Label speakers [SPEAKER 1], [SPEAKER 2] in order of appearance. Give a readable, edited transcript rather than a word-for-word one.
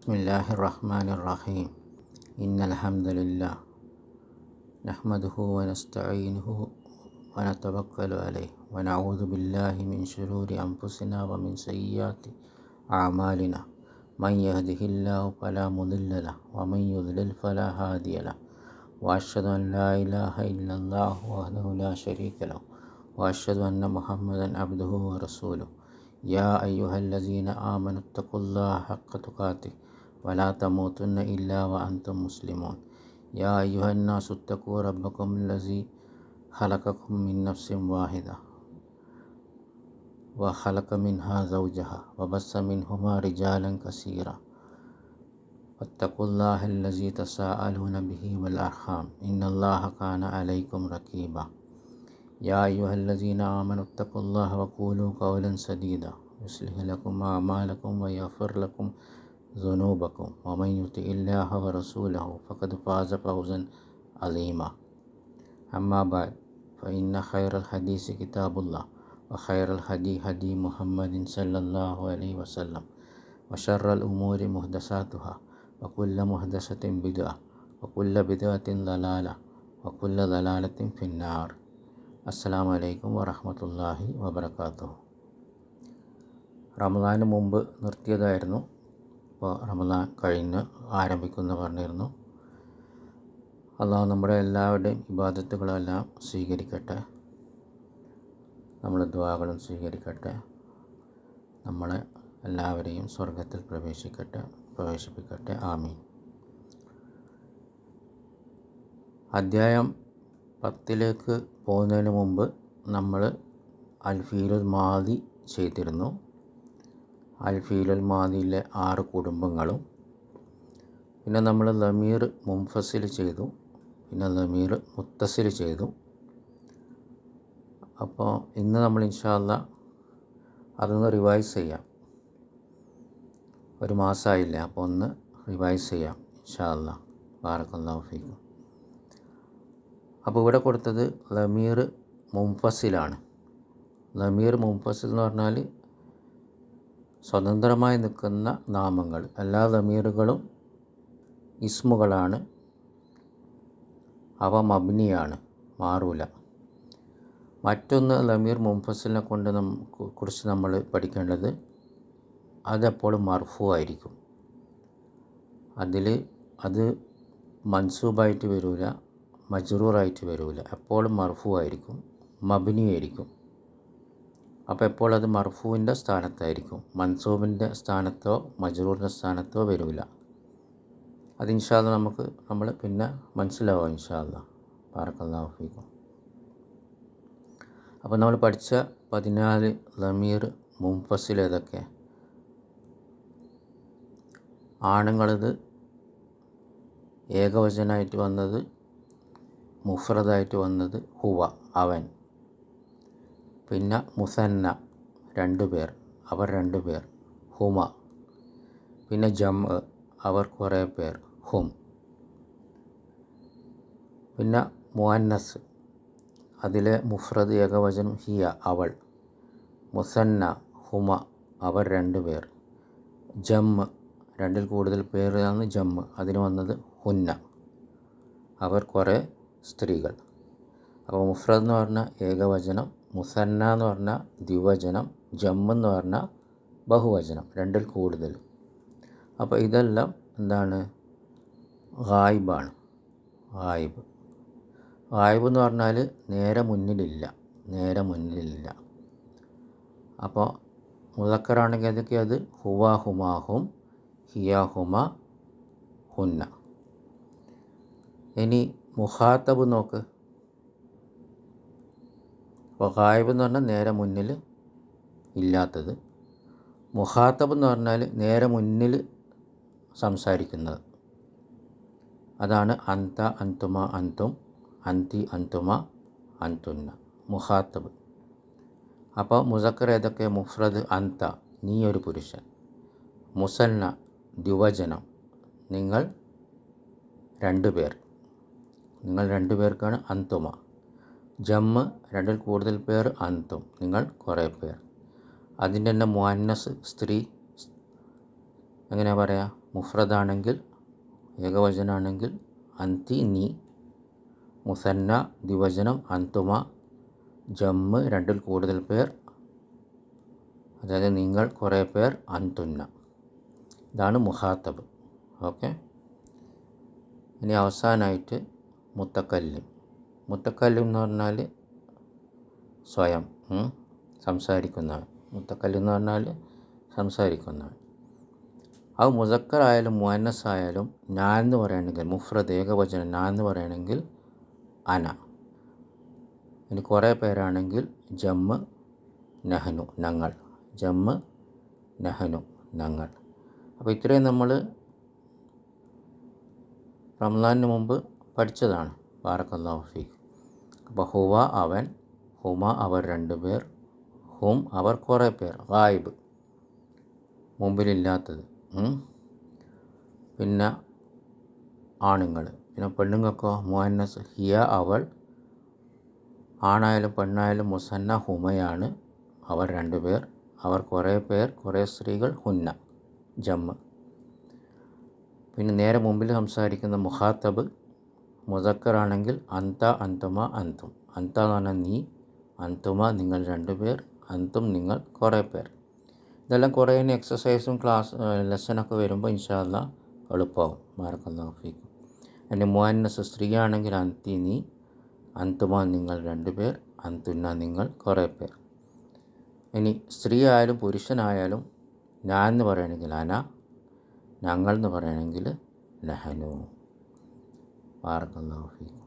[SPEAKER 1] बिस्मिल्लाहिर्रहमानिर्रहीम इन्नल हम्दुलिल्लाह नहमदुहु व नस्तईनुहु व नतवक्कलु अलैहि व नऊज़ु बिल्लाहि मिन शुरूरि अनफुसिना व मिन सय्यिआति अअमालिना मन यहदिहिल्लाहु फला मुदिल्ल लहु व मन युद्लिल फला हादिय लहु व अशहदु अन ला इलाहा इल्लल्लाह वहदहु ला शरीक लहु व अशहदु अन्न मुहम्मदन अब्दुहु व रसूलुहु या अय्युहल्लज़ीना आमनुत्तक़ुल्लाह हक़्क़ तुक़ातिह वला तमूतुन्न इल्ला व अंतुम मुस्लिमून या अय्युहन्नासुत्तक़ू रब्बकुमुल्लज़ी खलक़कुम मिन नफ्सिन वाहिदा व खलक़ मिन्हा ज़ौजहा व बस्स मिन्हुमा रिजालन कसीरा वत्तक़ुल्लाहल्लज़ी तसाअलून बिही वल अर्हाम इन्नल्लाह कान अलैकुम रक़ीबा या अय्युहल्लज़ीना आमनुत्तक़ुल्लाह व क़ूलू क़ौलन सदीदा युस्लिह लकुम अअमालकुम व यग़फ़िर लकुम ज़ुनूबकुम व मन युतिइल्लाह व रसूलहु फ़क़द फ़ाज़ फ़ौज़न अज़ीमा अम्मा बअद फ़इन्न खैरल हदीस किताबुल्लाह व खैरल हदी हदी मुहम्मदिन सल्लल्लाहु अलैहि वसल्लम व शर्रल उमूरि मुहदसातुहा व कुल्लु मुहदसतिन बिदअह व कुल्लु बिदअतिन ज़लाला व कुल्लु ज़लालतिन फ़िन्नार। अस्सलामु अलैकुम വറഹ്മത്തുള്ളാഹി വബറകാതുഹു. റമദാന് മുമ്പ് നിർത്തിയതായിരുന്നു. ഇപ്പോൾ റമദാൻ കഴിഞ്ഞ് ആരംഭിക്കുമെന്ന് പറഞ്ഞിരുന്നു. അള്ളാഹു നമ്മുടെ എല്ലാവരുടെയും ഇബാദത്തുകളെല്ലാം സ്വീകരിക്കട്ടെ, നമ്മുടെ ദുആകളും സ്വീകരിക്കട്ടെ, നമ്മളെ എല്ലാവരെയും സ്വർഗത്തിൽ പ്രവേശിപ്പിക്കട്ടെ. ആമീൻ. അദ്ധ്യായം 10 പോകുന്നതിന് മുമ്പ് നമ്മൾ അൽ-ഫീലുൽ മാദി ചെയ്തിരുന്നു. അൽ-ഫീലുൽ മാദിയിലെ 6 കുടുംബങ്ങളും, പിന്നെ നമ്മൾ ലമീർ മുൻഫസിൽ ചെയ്തു, പിന്നെ ലമീർ മുത്തസിൽ ചെയ്തു. അപ്പോൾ ഇന്ന് നമ്മൾ ഇൻഷാ അല്ലാഹ് അതൊന്ന് റിവൈസ് ചെയ്യാം. ഒരു മാസമായില്ല, അപ്പോൾ ഒന്ന് റിവൈസ് ചെയ്യാം ഇൻഷാ അല്ലാഹ്. ബാറക്കല്ലാഹു ഫീക്കും. അപ്പോൾ ഇവിടെ കൊടുത്തത് ലമീർ മുൻഫസിലാണ്. ലമീർ മുൻഫസിൽ എന്ന് പറഞ്ഞാൽ സ്വതന്ത്രമായി നിൽക്കുന്ന നാമങ്ങൾ. എല്ലാ ലമീറുകളും ഇസ്മുകളാണ്, അവ മബ്നിയാണ്, മാറൂല. മറ്റൊന്ന് ലമീർ മുൻഫസിലിനെ കുറിച്ച് നമ്മൾ പഠിക്കേണ്ടത്, അതെപ്പോഴും മർഫൂ ആയിരിക്കും. അത് മൻസൂബായിട്ട് വരില്ല, മജ്റൂറായിട്ട് വരില്ല. എപ്പോഴും മർഫൂ ആയിരിക്കും, മബ്നി ആയിരിക്കും. അപ്പോൾ എപ്പോൾ അത് മർഫൂവിൻ്റെ സ്ഥാനത്തായിരിക്കും, മൻസൂബിൻ്റെ സ്ഥാനത്തോ മജ്റൂറിൻ്റെ സ്ഥാനത്തോ വരില്ല. അത് ഇൻഷാ അല്ലാഹ് നമ്മൾ പിന്നെ മനസ്സിലാവും ഇൻഷാ അല്ലാഹ്. ബാറക്കല്ലാഹു ഫീക്കും. അപ്പോൾ നമ്മൾ പഠിച്ച 14 ലമീർ മുൻഫസിൽ ഏതൊക്കെ? ആണുങ്ങളത് ഏകവചനമായിട്ട് വന്നത്, മുഫ്രദായിട്ട് വന്നത് ഹുവ, അവൻ. പിന്നെ മുസന്ന 2 പേർ, അവർ 2 പേർ, ഹുമ. പിന്നെ ജംഅ്, അവർ കുറേ പേർ, ഹും. പിന്നെ മുഅന്നസ്, അതിലെ മുഫ്രദ് ഏകവചനം ഹിയ, അവൾ. മുസന്ന ഹുമ, അവർ 2 പേർ. ജംഅ്, 2ൽ കൂടുതൽ പേരാണ് ജംഅ്, അതിന് വന്നത് ഹുന്ന, അവർ കുറേ സ്ത്രീകൾ. അപ്പോൾ മുഫ്രദ് എന്ന് പറഞ്ഞാൽ ഏകവചനം, മുസന്ന എന്ന് പറഞ്ഞാൽ ദ്വിവചനം, ജംഅ് എന്ന് പറഞ്ഞാൽ ബഹുവചനം, 2ൽ കൂടുതൽ. അപ്പോൾ ഇതെല്ലാം എന്താണ്? ഗായിബാണ്. ഗായിബ് എന്ന് പറഞ്ഞാൽ നേരെ മുന്നിലില്ല. അപ്പോൾ മുദക്കറാണെങ്കിൽ അതൊക്കെ അത് ഹുവ ഹുമാഹും, ഹിയ ഹുമ, ഹുന്ന. ഇനി മുഖാത്തബ് നോക്ക്. അപ്പോൾ ഗായിബ് എന്ന് പറഞ്ഞാൽ നേരെ മുന്നിൽ ഇല്ലാത്തത്. മുഖാത്തബ് എന്ന് പറഞ്ഞാൽ നേരെ മുന്നിൽ സംസാരിക്കുന്നത്. അതാണ് അന്ത, അന്തുമ, അന്തും, അന്തി, അന്തുമ, അന്തുന്ന, മുഖാത്തബ്. അപ്പോൾ മുസക്കർ ഏതൊക്കെ? മുഫ്രദ് അന്ത, നീ ഒരു പുരുഷൻ. മുസന്ന ദ്വിവചനം, നിങ്ങൾ 2 പേർ, നിങ്ങൾ 2 പേർക്കാണ് അന്തുമ. ജംഅ് 2ൽ കൂടുതൽ പേർ, അന്തും, നിങ്ങൾ കുറേ പേർ. അതിൻ്റെ തന്നെ മുഅന്നസ് സ്ത്രീ, എങ്ങനെയാ പറയുക? മുഫ്രദാണെങ്കിൽ ഏകവചനാണെങ്കിൽ അന്തി നീ, മുസന്ന ദ്വിവചനം അന്തുമ, ജമ്മ് രണ്ടിൽ കൂടുതൽ പേർ, അതായത് നിങ്ങൾ കുറേ പേർ, അന്തുന്ന. ഇതാണ് മുഖാത്തബ്. ഓക്കെ. ഇനി അവസാനമായിട്ട് മുത്തക്കല്ലിം. മുത്തക്കല്ലിം എന്ന് പറഞ്ഞാൽ സ്വയം സംസാരിക്കുന്നവൻ. മുത്തക്കല്ലിം എന്ന് പറഞ്ഞാൽ സംസാരിക്കുന്നവൻ. അത് മുസക്കറായാലും മുഅന്നസ് ആയാലും ഞാൻ എന്ന് പറയുകയാണെങ്കിൽ, മുഫ്രദ് ഏകവചനം ഞാൻ എന്ന് പറയുകയാണെങ്കിൽ അന. ഇനി കുറേ പേരാണെങ്കിൽ ജമ്മ് നഹ്നു ഞങ്ങൾ, ജമ്മ് നഹ്നു ഞങ്ങൾ. അപ്പോൾ ഇത്രയും നമ്മൾ റമദാനിന് മുമ്പ് പഠിച്ചതാണ്. ബാറക്കല്ലാഹു ഫീക്ക്. അപ്പോൾ ഹുവ അവൻ, ഹുമ അവർ രണ്ടുപേർ, ഹും അവർ കുറേ പേർ, ഗായിബ് മുമ്പിലില്ലാത്തത്. പിന്നെ ആണുങ്ങൾ. പിന്നെ പെണ്ണുങ്ങൾക്കോ മുഅന്നസ് ഹിയ അവൾ, ആണായാലും പെണ്ണായാലും മുസന്ന ഹുമയാണ് അവർ രണ്ടുപേർ, അവർ കുറേ പേർ, കുറേ സ്ത്രീകൾ, ഹുന്ന ജമ്മ്. പിന്നെ നേരെ മുമ്പിൽ സംസാരിക്കുന്ന മുഖാത്തബ് മുസക്കറാണെങ്കിൽ അന്ത അന്തുമ അന്തും. അന്ത എന്ന് പറഞ്ഞാൽ നീ, അന്തുമ നിങ്ങൾ രണ്ടുപേർ, അന്തും നിങ്ങൾ കുറേ പേർ. ഇതെല്ലാം കുറേ എക്സസൈസും ലെസനൊക്കെ വരുമ്പോൾ ഇൻഷാ അല്ലാഹ് എളുപ്പമാവും. ബാറക്കല്ലാഹു ഫീക്കും. എൻ്റെ മുഅന്നസ് സ്ത്രീയാണെങ്കിൽ അന്തി നീ, അന്തുമ നിങ്ങൾ രണ്ടുപേർ, അന്തുന്ന നിങ്ങൾ കുറേ പേർ. ഇനി സ്ത്രീ ആയാലും പുരുഷനായാലും ഞാൻ എന്ന് പറയുകയാണെങ്കിൽ അന, ഞങ്ങൾ എന്ന് പറയുകയാണെങ്കിൽ നഹനു. ബാറക്കല്ലാഹു ഫീക്കും.